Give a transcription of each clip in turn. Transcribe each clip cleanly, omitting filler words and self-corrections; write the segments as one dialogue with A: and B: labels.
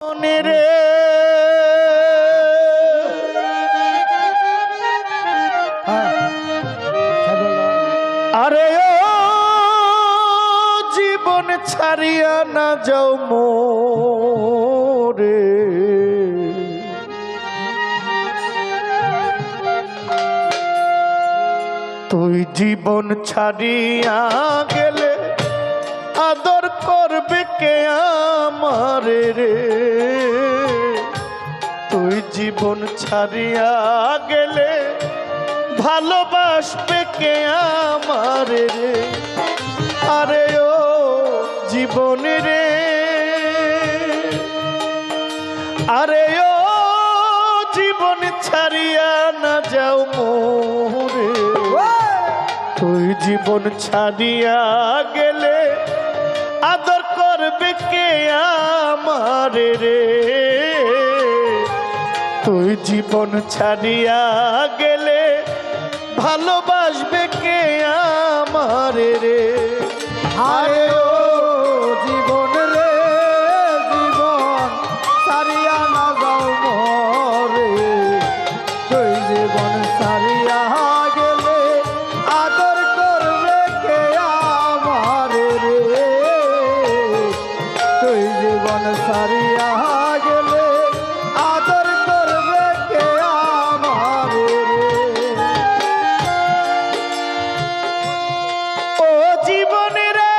A: রে আরে ও জীবন ছাড়িয়া না যাও মোরে, তুই জীবন ছাড়িয়া গেলে আদর করবে কে আমারে রে, তুই জীবন ছাড়িয়া গেলে ভালোবাসবে কে আমারে রে। আরে ও জীবন রে, আরে ও জীবন ছাড়িয়া না যাও মোরে, তুই জীবন ছাড়িয়া গেলে আদর করবে কে আমারে রে, তুই জীবন ছাড়িয়া গেলে ভালোবাসবে কে আমারে রে।
B: আরে ও জীবন রে, জীবন সারিয়া না যাও মোরে, তুই জীবন সারিয়া গেলে আদর করবে কে আমারে রে, তুই জীবন সারিয়া গেলে আদর করবে কে আমারে রে।
A: ও জীবন রে,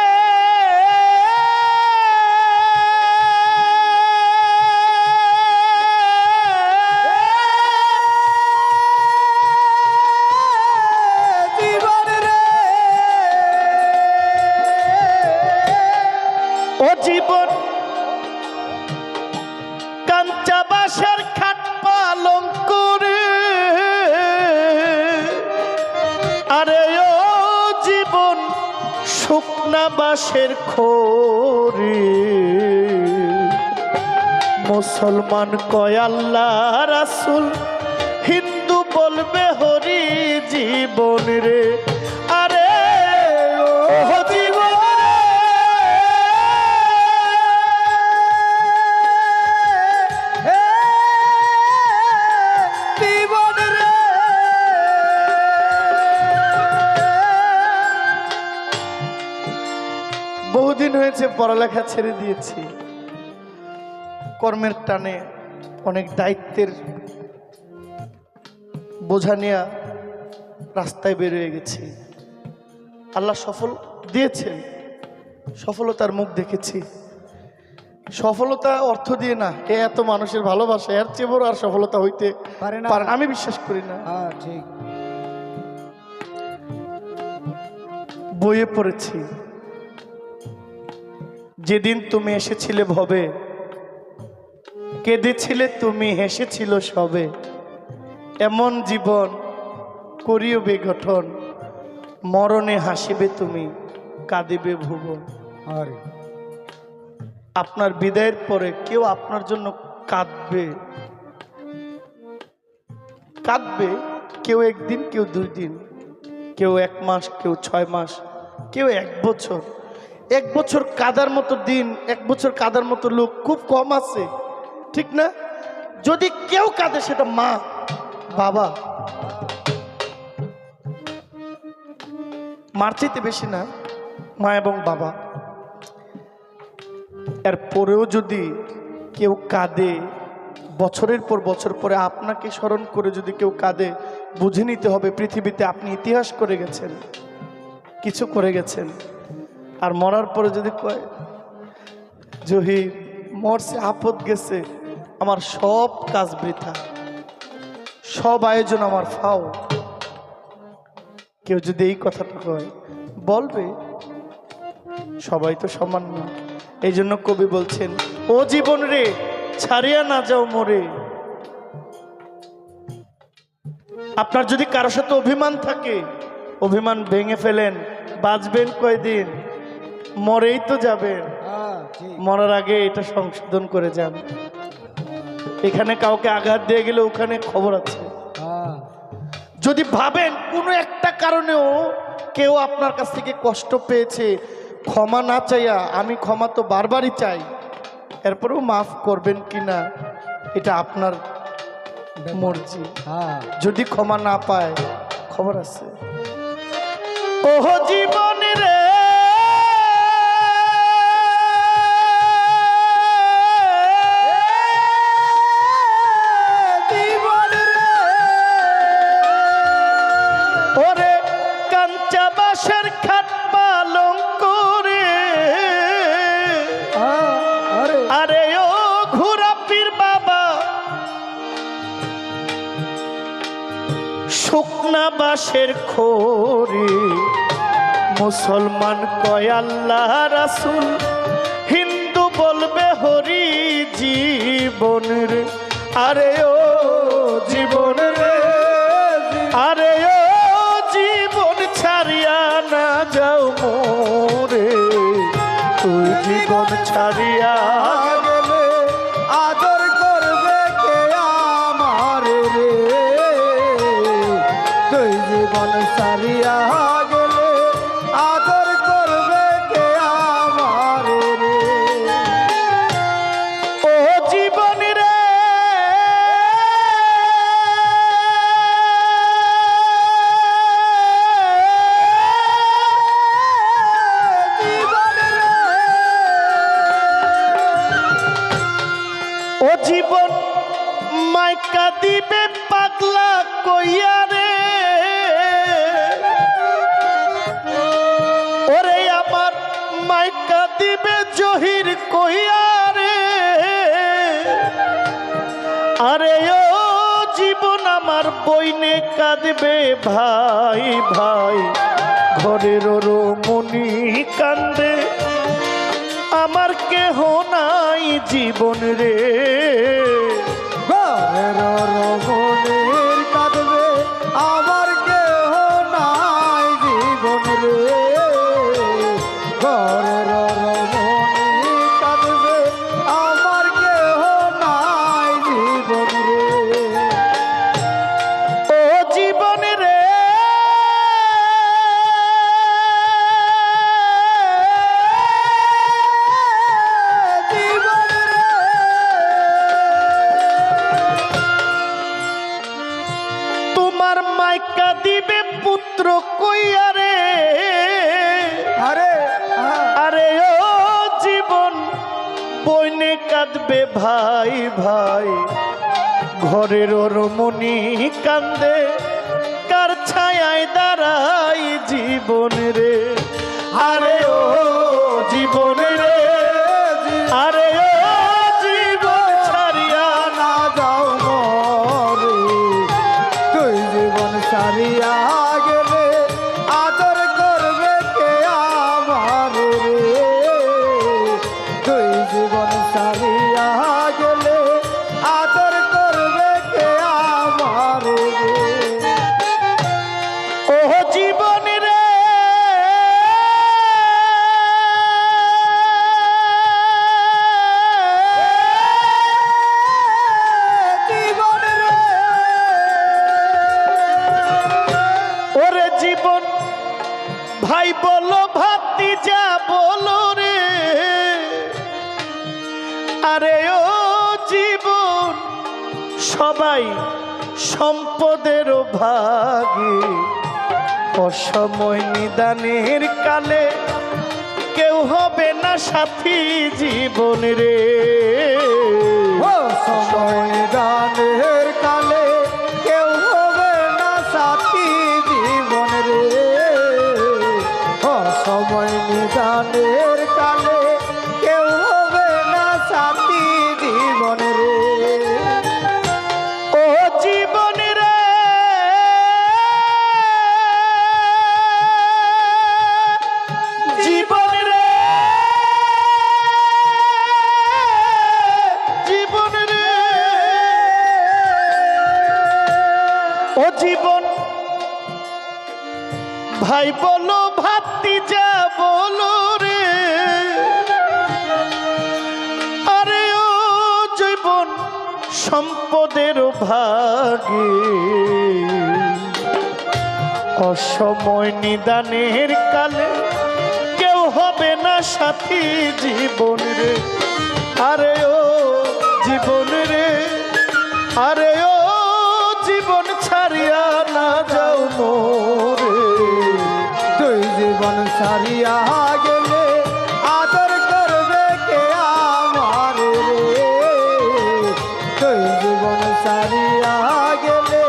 B: জীবন রে,
A: ও জীবন কাঞ্চা বাঁশের খাট পালঙ্ক রে, আরে ও জীবন শুকনা বাঁশের খড়ি, মুসলমান কয় আল্লাহ রাসূল, হিন্দু বলবে হরি জীবন রে। আরে ও জীবন
B: জীবন রে,
A: বহুদিন হয়েছে পড়ালেখা ছেড়ে দিয়েছি, কর্মের টানে অনেক দায়িত্বের বোঝা নিয়ে রাস্তায় বেরিয়ে গেছি। আল্লাহ সফল দিয়েছেন, সফলতার মুখ দেখেছি। সফলতা অর্থ দিয়ে না, এত মানুষের ভালোবাসা, এর চেয়ে বড় আর সফলতা হইতে
B: পারে না।
A: পারে না, আমি বিশ্বাস করি না।
B: হ্যাঁ ঠিক।
A: বইয়ে পড়েছি, যেদিন তুমি এসেছিলে ভবে, কেঁদেছিলে তুমি, হেসেছিল সবে, এমন জীবন করিও বেগঠন, মরণে হাসিবে তুমি, কাঁদিবে ভুবন।
B: আরে
A: আপনার বিদায়ের পরে কেউ আপনার জন্য কাঁদবে, কাঁদবে, কেউ একদিন, কেউ 2 দিন, কেউ 1 মাস, কেউ 6 মাস, কেউ 1 বছর। 1 বছর কাদার মতো দিন, 1 বছর কাদার মতো লোক খুব কম আছে, ঠিক না? যদি কেউ কাঁদে সেটা মা, বাবা। মার চাইতে বেশি না, মা এবং বাবা। এরপরেও যদি কেউ কাঁদে, বছরের পর বছর পরে আপনাকে স্মরণ করে যদি কেউ কাঁদে, বুঝে নিতে হবে পৃথিবীতে আপনি ইতিহাস করে গেছেন, কিছু করে গেছেন। আর মরার পরে যদি কয় জহির মরছে, আপদ গেছে, আমার সব কাজ বৃথা, সব আয়োজন আমার ফাও, কেউ যদি এই কথাটা কয়, বলবে সবাই তো সমান না। এই জন্য কবি বলছেন, ও জীবন রে, ছাড়িয়া না যাও মোরে। আপনার যদি কারোর সাথে অভিমান থাকে, অভিমান ভেঙে ফেলেন, বাঁচবেন কয়দিন, মরেই তো যাবেন।
B: হ্যাঁ ঠিক।
A: মরার আগে এটা সংশোধন করে যান। এখানে কাউকে আঘাত দিয়ে গেলে ওখানে খবর আছে।
B: হ্যাঁ
A: যদি ভাবেন কোনো একটা কারণেও কেউ আপনার কাছ থেকে কষ্ট পেয়েছে, ক্ষমা না চাইয়া, আমি ক্ষমা তো বারবারই চাই, এরপরেও মাফ করবেন কিনা এটা আপনার মর্জি।
B: হ্যাঁ
A: যদি ক্ষমা না পায় খবর আছে। ওহ জীবন রে
B: জীবন রে
A: ওরে কাঞ্চা বাঁশের খাট পালঙ্ক রে
B: আরে
A: আরে ও ঘোরাপির বাবা শুকনা বাঁশের খোরে মুসলমান কয় আল্লাহ রাসূল হিন্দু বলবে হরি জীবন রে আরে ও জীবন রে আরে ও জীবন ছাড়িয়া না যাও মোরে তুই জীবন ছাড়িয়া
B: গেলে আদর করবে কে আমার রে তুই জীবন সারিয়া গেলে আদর করবে কে আমার রে
A: ও জীবন রে
B: জীবন রে
A: ও জীবন মাইকা দিবে পাগলা কইয়া রে ওরে আমার মাইকা দিবে জহির কইয়া রে আরে ও জীবন আমার বইনে কাঁদবে ভাই ভাই ঘরের রমণী কান্দে আমার কেহ নাই জীবন রে
B: ঘরের রমণীর কাঁদবে আমার কেহ নাই জীবন রে ঘরের রমণীর কাঁদবে আমার কেহ নাই জীবন রে
A: ও জীবন রে
B: জীবন রে
A: তোমার মাইকা দিবে পুত্র কইয়া রে
B: আরে
A: আরে ও জীবন বইনে কাঁদবে ভাই ভাই ঘরের রমণী কান্দে কার ছায়ায় দাঁড়াই জীবন রে আরে ও জীবন রে আরে ও জীবন ছাড়িয়া
B: না যাও মরে তুই জীবন সারিয়া গেলে আদর করবে কে আমার রে তুই জীবন সারিয়া গেলে আদর করবে কে আমার রে
A: ও জীবন রে
B: জীবন রে
A: ওরে জীবন ভাই বলো ভাতিজা বলো রে আরে ও জীবন সবাই সম্পদের ভাগে অসময় নিদানের কালে কেউ হবে না সাথী জীবন রে
B: ও সময় দানের কালে কেউ হবে না সাথী জীবন রে ও সময় নিদানের কালে কেউ হবে না সাথী জীবন রে
A: ও জীবন রে জীবন রে জীবন রে ও জীবন ভাই বলো ভাতিজা বলো রে আরে ও জীবন সম্পদের ভাগে অসময় নিদানের কালে কেউ হবে না সাথী জীবন রে আরে ও জীবন রে, আরে ও জীবন ছাড়িয়া না যাও মোরে।
B: তুই জীবন ছাড়িয়া গেলে আদর করবে কে আমার রে। তুই জীবন ছাড়িয়া গেলে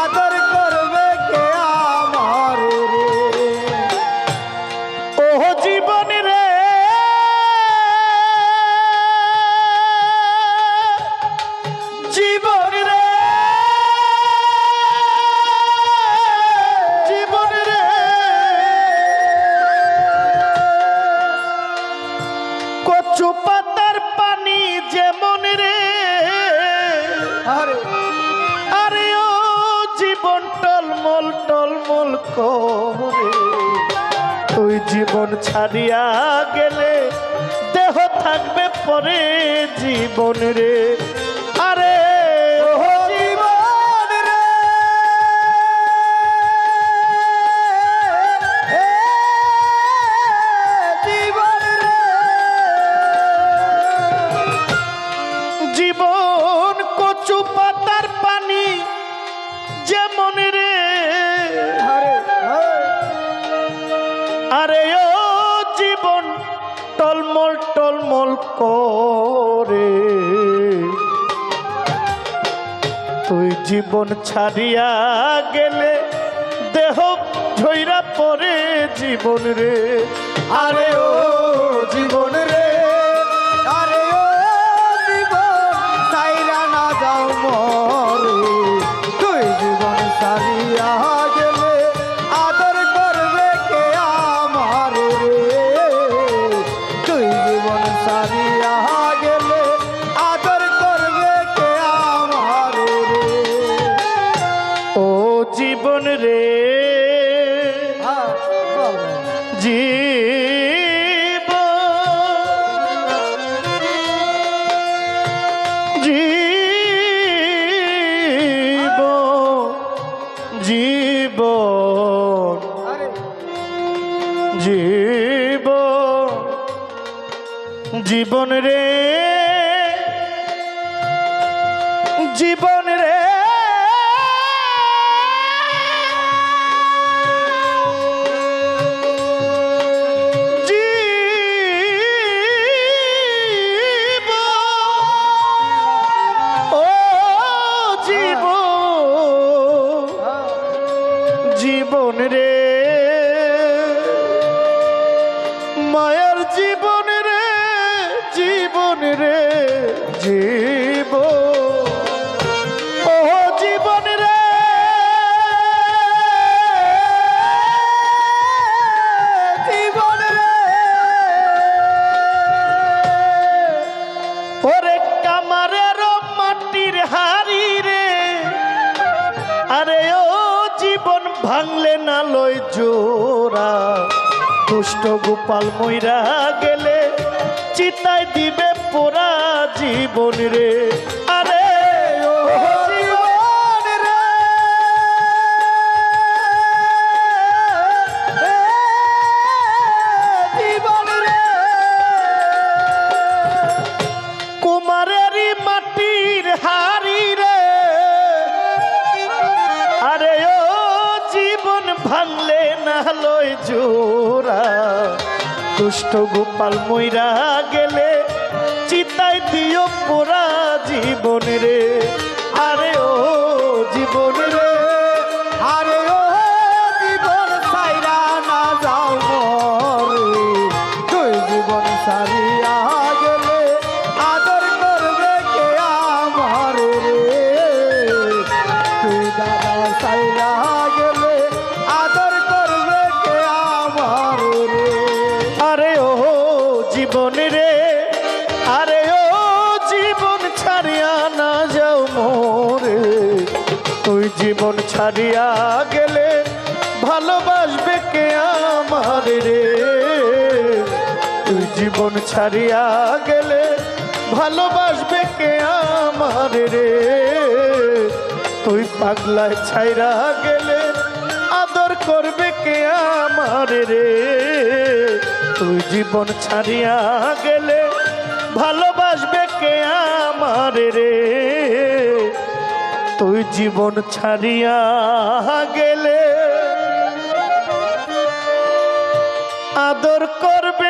B: আদর করবে কে আমার রে।
A: ও জীবন রে, জীবন রে, জীবন রে, কচু পাতার পানি যেমন রে,
B: আরে
A: আরে ও জীবন টলমল টলমল করে। তুই জীবন ছাড়িয়া গেলে দেহ থাকবে পরে জীবন রে, আরে ও
B: জীবন রে, জীবন রে,
A: জীবন কচু পাতার পানি যেমন রে,
B: আরে
A: আরে ও জীবন টলমল টলমল করে। তুই জীবন ছাড়িয়া গেলে দেহ ঝইরা পড়ে জীবন রে,
B: আরে ও জীবন রে, আরে ও জীবন সাইরা না যাও মরে। তুই জীবন সারিয়া গেলে আদর করবে কে আমার রে। তুই জীবন সারিয়া গেলে আদর করবে কে আমার রে।
A: ও জীবন রে, জীবন জীবন জীবন রে, জীবন রে, জীবন রে, মায়ার জীবন রে, জীবন রে, জীবন, ও জীবন রে,
B: জীবন রে,
A: ওরে কামারের মাটির হাড়ি রে, আরে ও জীবন ভাঙলে না লই জোড়া। দুষ্ট গোপাল মইরা গেলে চিতায় দিবে পোড়া জীবন রে, আরে ও
B: জীবন রে, জীবন রে,
A: কুমারেরই মাটির হাড়ি রে, আরে ও জীবন ভাঙলে না লই জোড়া। দুষ্ট গোপাল মইরা গেলে চিতায় দিও পোড়া জীবন রে, আরে ও জীবন রে,
B: আরে ও জীবন সাইরা না যাও মরে। তুই জীবন সারিয়া গেলে আদর করবে কে আমার রে। তুই দাদা সাইরা গেলে আদর করবে কে আমার রে।
A: আরে ও জীবন রে, আরে ও জীবন ছাড়িয়া না যাও মোরে। তুই জীবন ছাড়িয়া গেলে ভালোবাসবে কে আমার রে। তুই জীবন ছাড়িয়া গেলে ভালোবাসবে কে আমার রে। তুই পাগলায় ছাইরা গেলে আদর করবে কে আমার রে। তুই জীবন ছাড়িয়া গেলে ভালোবাসবে ভালোবাসবে কে আমার রে, তুই জীবন ছাড়িয়া গেলে আদর করবে